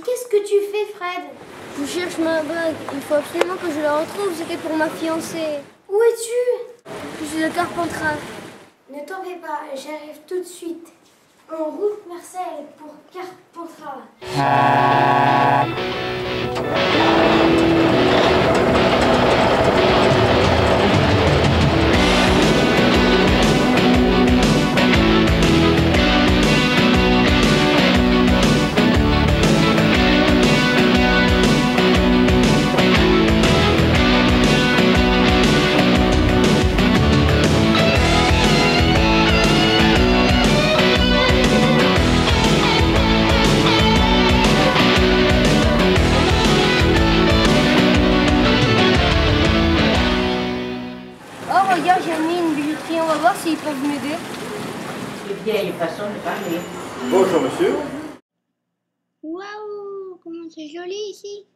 qu'est-ce que tu fais, Fred? Je cherche ma bague. Il faut absolument que je la retrouve. C'était pour ma fiancée. Où es-tu? Je suis de Carpentras. Ne t'en fais pas, j'arrive tout de suite. En route, Marcel, pour Carpentras. Oh, regarde, j'ai mis une bijouterie. On va voir s'ils peuvent m'aider. C'est vieille façon de parler. Bonjour monsieur. Waouh, comment c'est joli ici.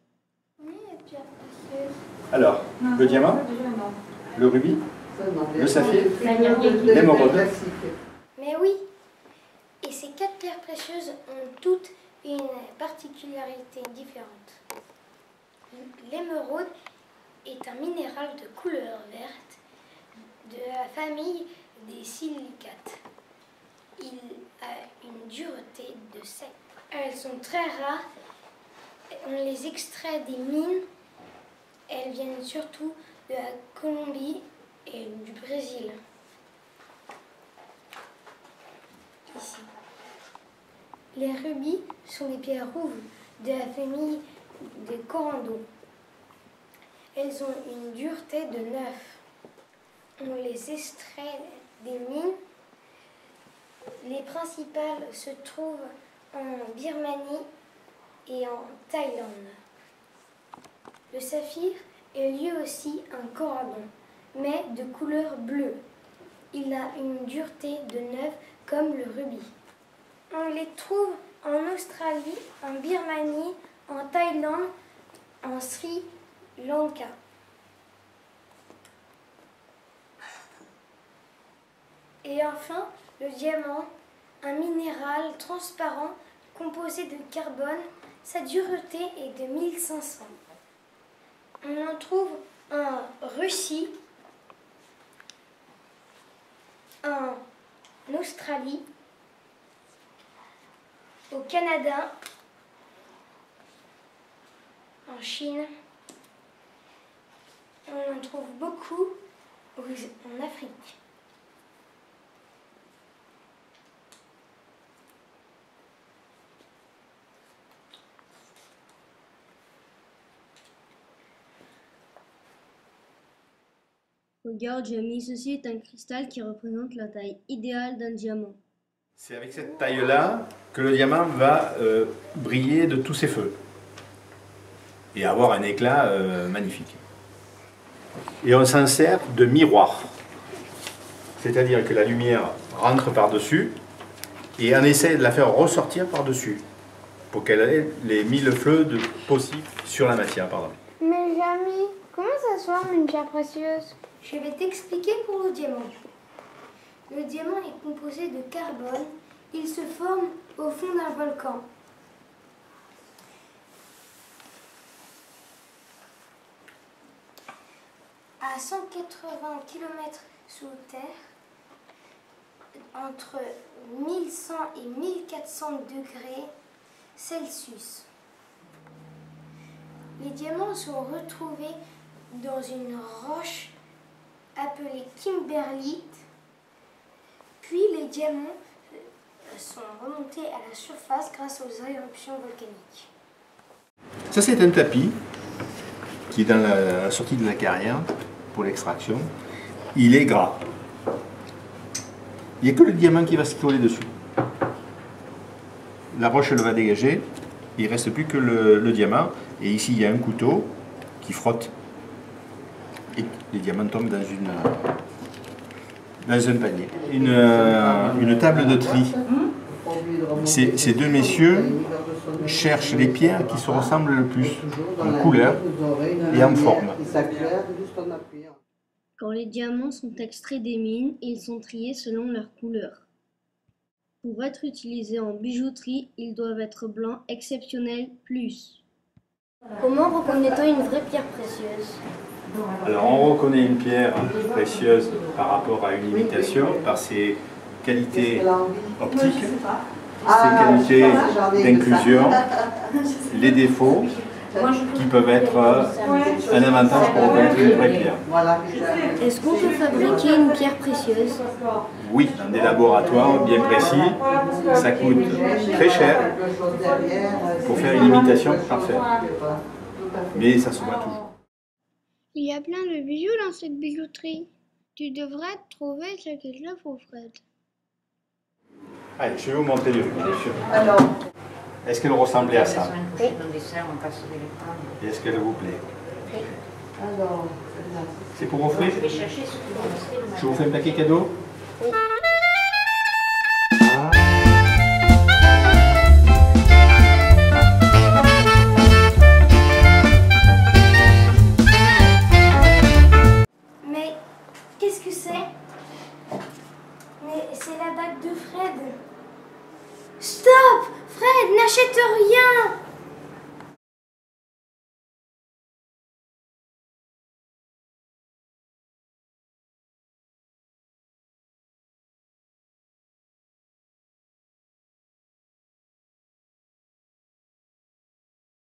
Oui, et puis après, Alors, le diamant, le rubis, le saphir, l'émeraude. mais oui, et ces 4 pierres précieuses ont toutes une particularité différente. L'émeraude est un minéral de couleur verte de la famille des silicates. Il a une dureté de 7. Elles sont très rares. On les extrait des mines. Elles viennent surtout de la Colombie et du Brésil. Ici. Les rubis sont des pierres rouges de la famille des corandons. Elles ont une dureté de 9. On les extrait des mines. Les principales se trouvent en Birmanie et en Thaïlande. Le saphir est lui aussi un corallon, mais de couleur bleue. Il a une dureté de 9 comme le rubis. On les trouve en Australie, en Birmanie, en Thaïlande, en Sri Lanka. Et enfin, le diamant, un minéral transparent composé de carbone, sa dureté est de 1500. On en trouve en Russie, en Australie, au Canada, en Chine. On en trouve beaucoup en Afrique. Regarde, j'ai mis ceci est un cristal qui représente la taille idéale d'un diamant. C'est avec cette taille-là que le diamant va briller de tous ses feux et avoir un éclat magnifique. Et on s'en sert de miroir. C'est-à-dire que la lumière rentre par-dessus et on essaie de la faire ressortir par-dessus pour qu'elle ait les 1000 feux possibles sur la matière. Pardon. Mais Jamy, comment ça se forme une pierre précieuse? Je vais t'expliquer pour le diamant. Le diamant est composé de carbone. Il se forme au fond d'un volcan. À 180 km sous terre, entre 1100 et 1400 degrés Celsius. Les diamants sont retrouvés dans une roche appelée kimberlite. Puis les diamants sont remontés à la surface grâce aux éruptions volcaniques. Ça, c'est un tapis qui est dans la sortie de la carrière pour l'extraction. Il est gras. Il n'y a que le diamant qui va se coller dessus. La roche elle va dégager, il ne reste plus que le diamant. Et ici, il y a un couteau qui frotte. Et les diamants tombent dans un panier. Une table de tri. Ces deux messieurs cherchent les pierres qui se ressemblent le plus en couleur et en forme. Quand les diamants sont extraits des mines, ils sont triés selon leur couleur. Pour être utilisés en bijouterie, ils doivent être blancs exceptionnels plus. Comment reconnaît-on une vraie pierre précieuse? Alors on reconnaît une pierre précieuse par rapport à une imitation par ses qualités optiques, ses qualités d'inclusion, les défauts qui peuvent être un avantage pour reconnaître une vraie pierre. Est-ce qu'on peut fabriquer une pierre précieuse? Oui, dans des laboratoires bien précis, ça coûte très cher pour faire une imitation parfaite. Mais ça se voit toujours. Il y a plein de bijoux dans cette bijouterie. Tu devrais trouver ce qu'il te faut, Fred. Allez, je vais vous montrer le bijou. Alors, Est-ce qu'elle ressemblait à ça? oui. Dans des serres, on passe les prendre. Et est-ce qu'elle vous plaît? Alors, C'est pour offrir? je vais chercher ce qui va rester. Je vous fais un paquet cadeau? Mais qu'est-ce que c'est? Mais c'est la bague de Fred. Stop! Fred, n'achète rien!